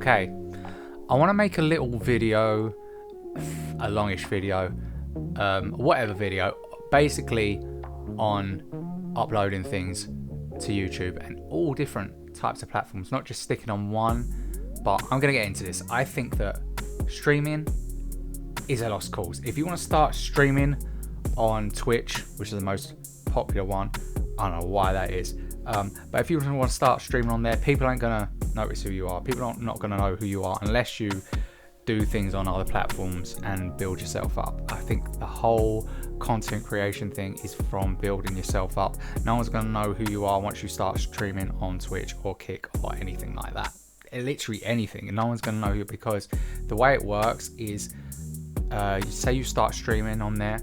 okay, I want to make a little video, a longish video, whatever video, basically on uploading things to YouTube and all different types of platforms, not just sticking on one. But I'm going to get into this. I think that streaming is a lost cause. If you want to start streaming on Twitch, which is the most popular one, I don't know why that is, but if you want to start streaming on there, people aren't going to notice who you are. People are not going to know who you are unless you do things on other platforms and build yourself up. I think the whole content creation thing is from building yourself up. No one's going to know who you are once you start streaming on Twitch or Kick or anything like that. Literally anything, and no one's going to know you, because the way it works is you say you start streaming on there,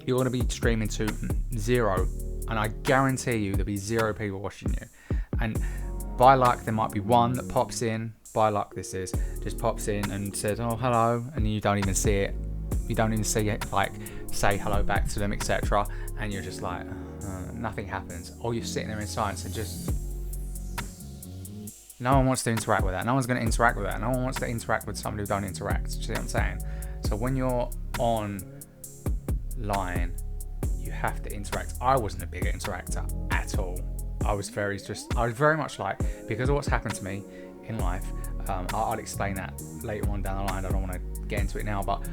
you're going to be streaming to 0, and I guarantee you there'll be 0 people watching you, and by luck there might be one that pops in, by luck this is, just pops in and says, oh hello, and you don't even see it, you don't even see it, like say hello back to them, etc., and you're just like nothing happens, or you're sitting there in silence and just no one wants to interact with that. No one's going to interact with that. No one wants to interact with somebody who don't interact. Do you see what I'm saying? So when you're online, you have to interact. I wasn't a big interactor at all. I was very much like, because of what's happened to me in life, I'll explain that later on down the line. I don't want to get into it now, but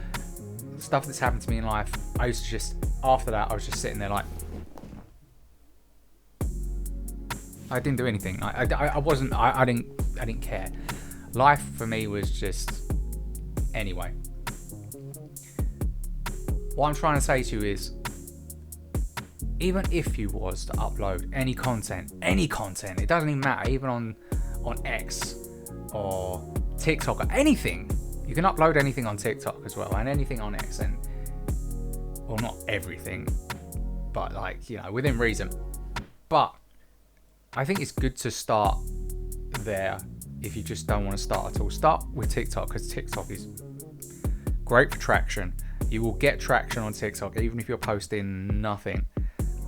stuff that's happened to me in life, I used to just, after that, I was just sitting there like, I didn't do anything. I didn't care. Life for me was just, anyway. What I'm trying to say to you is, even if you was to upload any content, it doesn't even matter, even on X or TikTok or anything, you can upload anything on TikTok as well, and anything on X, and well, not everything, but like, you know, within reason. But I think it's good to start there if you just don't want to start at all. Start with TikTok, because TikTok is great for traction. You will get traction on TikTok even if you're posting nothing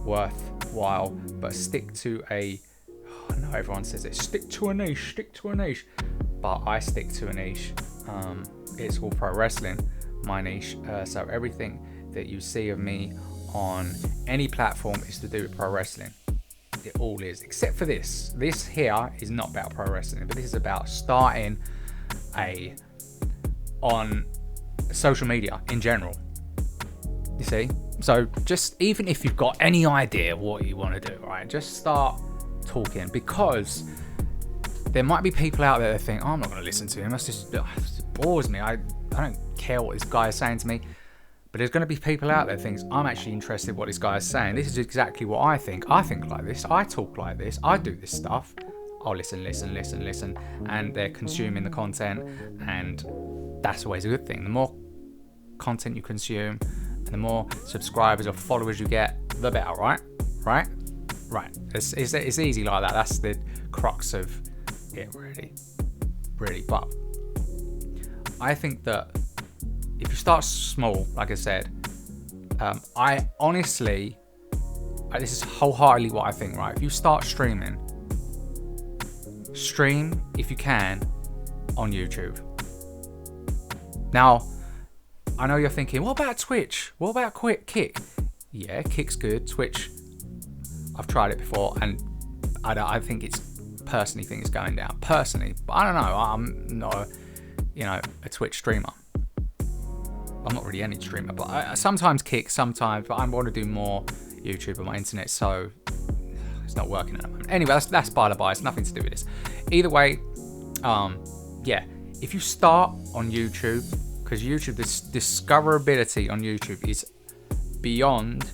worthwhile, but stick to I know everyone says it, stick to a niche, but I stick to a niche. It's all pro wrestling, my niche, so everything that you see of me on any platform is to do with pro wrestling. It all is, except for this here is not about pro wrestling, but this is about starting on social media in general, you see. So just, even if you've got any idea what you want to do, right, just start talking, because there might be people out there that think, oh, I'm not going to listen to him, it just bores me, I don't care what this guy is saying to me. But there's going to be people out there that thinks, I'm actually interested in what this guy is saying. This is exactly what I think. I think like this. I talk like this. I do this stuff. I'll listen. And they're consuming the content. And that's always a good thing. The more content you consume, and the more subscribers or followers you get, the better, right? Right? It's easy like that. That's the crux of it, really. But I think that if you start small, like I said, I honestly, this is wholeheartedly what I think, right? If you start stream if you can on YouTube. Now, I know you're thinking, what about Twitch? What about Kick? Yeah, Kick's good. Twitch, I've tried it before, and I think it's going down. Personally, but I don't know. I'm not a Twitch streamer. I'm not really any streamer, but I sometimes Kick, but I want to do more YouTube on my internet, so it's not working at the moment. Anyway, that's by the by. It's nothing to do with this. Either way, yeah, if you start on YouTube, because YouTube, this discoverability on YouTube is beyond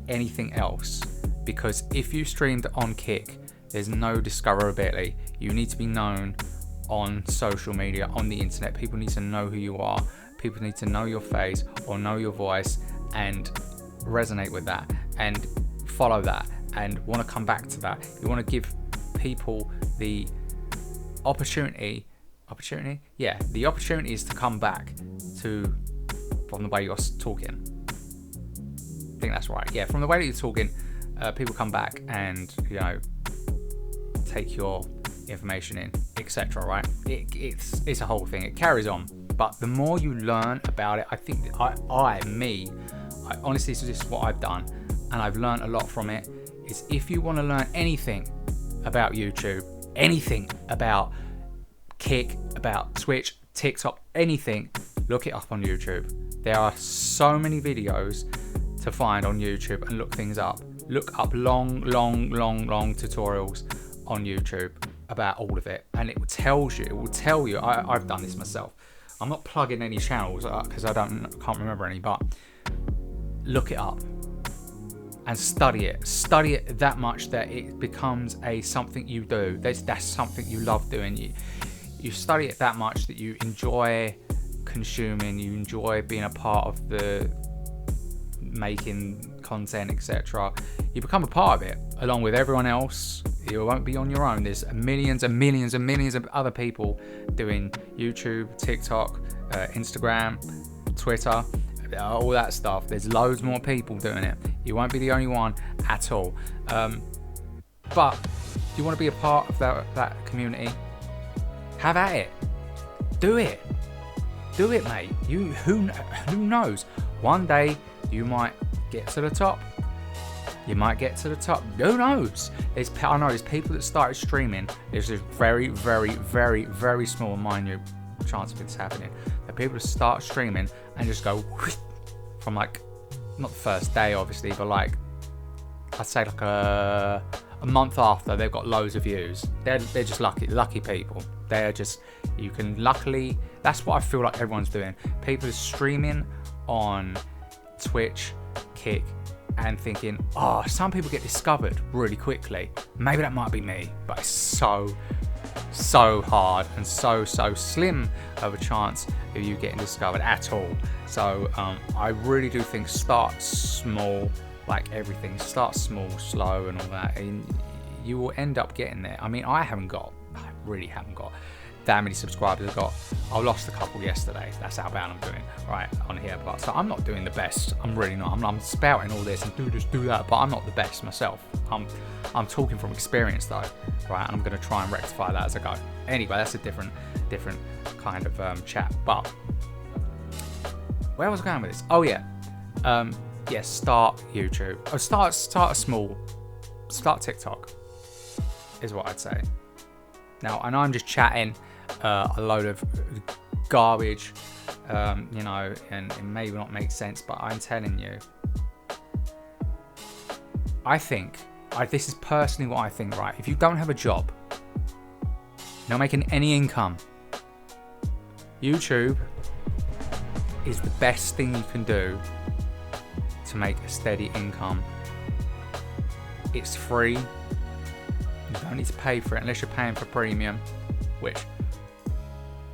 anything else. Because if you streamed on Kick, there's no discoverability. You need to be known on social media, on the internet. People need to know who you are. People need to know your face or know your voice and resonate with that and follow that and want to come back to that. You want to give people the opportunity. Yeah, the opportunity is to come back from the way you're talking. I think that's right. Yeah, from the way that you're talking, people come back and take your information in. etc. Right? It's a whole thing. It carries on. But the more you learn about it, I think I honestly, this is what I've done, and I've learned a lot from it. Is if you want to learn anything about YouTube, anything about Kick, about Twitch, TikTok, anything, look it up on YouTube. There are so many videos to find on YouTube, and look things up. Look up long tutorials on YouTube about all of it, and it will tell you. I've done this myself. I'm not plugging any channels because I can't remember any, but look it up and study it that much that it becomes something you do. That's something you love doing. You study it that much that you enjoy consuming, you enjoy being a part of the making content, etc. You become a part of it along with everyone else. You won't be on your own. There's millions and millions and millions of other people doing YouTube, TikTok, Instagram, Twitter, all that stuff. There's loads more people doing it. You won't be the only one at all. But you want to be a part of that community, have at it. Do it, mate. Who knows? One day you might get to the top. You might get to the top. Who knows? I know there's people that started streaming. There's a very, very, very, very small, minute chance of this happening. That people that start streaming and just go from like, not the first day obviously, but like I'd say like a month after, they've got loads of views. They're just lucky people. They're just, you can luckily, that's what I feel like everyone's doing. People are streaming on Twitch, Kick, and thinking, oh, some people get discovered really quickly. Maybe that might be me, but it's so hard and so slim of a chance of you getting discovered at all. So I really do think start small, like everything. Start small, slow, and all that, and you will end up getting there. I mean, I really haven't got that many subscribers. I lost a couple yesterday. That's how bad I'm doing right on here. But so I'm not doing the best. I'm really not. I'm spouting all this and do this, do that, but I'm not the best myself. I'm talking from experience though, right? And I'm going to try and rectify that as I go. Anyway, that's a different kind of chat. But where was I going with this? Oh yeah, start YouTube. Oh, start small. Start TikTok is what I'd say. Now, I know I'm just chatting a load of garbage, and it may not make sense, but I'm telling you, this is personally what I think, right? If you don't have a job, you're not making any income, YouTube is the best thing you can do to make a steady income. It's free. You don't need to pay for it unless you're paying for premium, which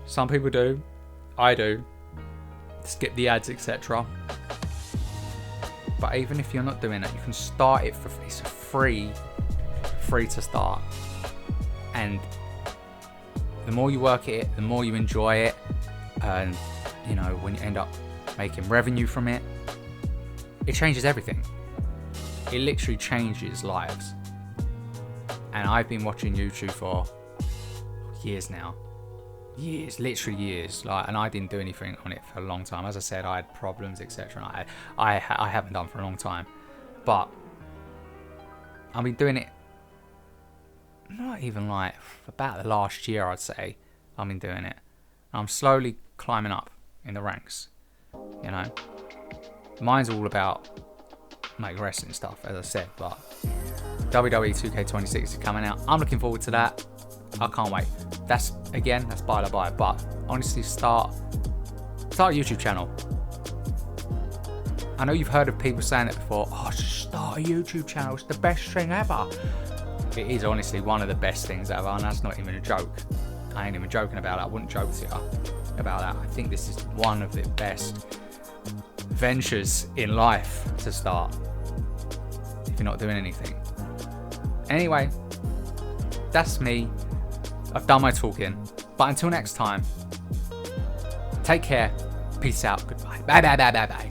some people do. I do. Skip the ads, etc. But even if you're not doing that, you can start it for free. It's free to start. And the more you work at it, the more you enjoy it. And when you end up making revenue from it, it changes everything. It literally changes lives. And I've been watching YouTube for years now. Literally years. And I didn't do anything on it for a long time. As I said, I had problems, etc. I haven't done for a long time. But I've been doing it not even like about the last year, I'd say. I've been doing it. I'm slowly climbing up in the ranks. Mine's all about wrestling stuff, as I said, but WWE 2K26 is coming out. I'm looking forward to that. I can't wait. That's by the by. But honestly, start a YouTube channel. I know you've heard of people saying it before. Oh, just start a YouTube channel. It's the best thing ever. It is honestly one of the best things ever, and that's not even a joke. I ain't even joking about it. I wouldn't joke to you about that. I think this is one of the best ventures in life to start if you're not doing anything. Anyway, that's me. I've done my talking. But until next time, take care. Peace out. Goodbye. Bye.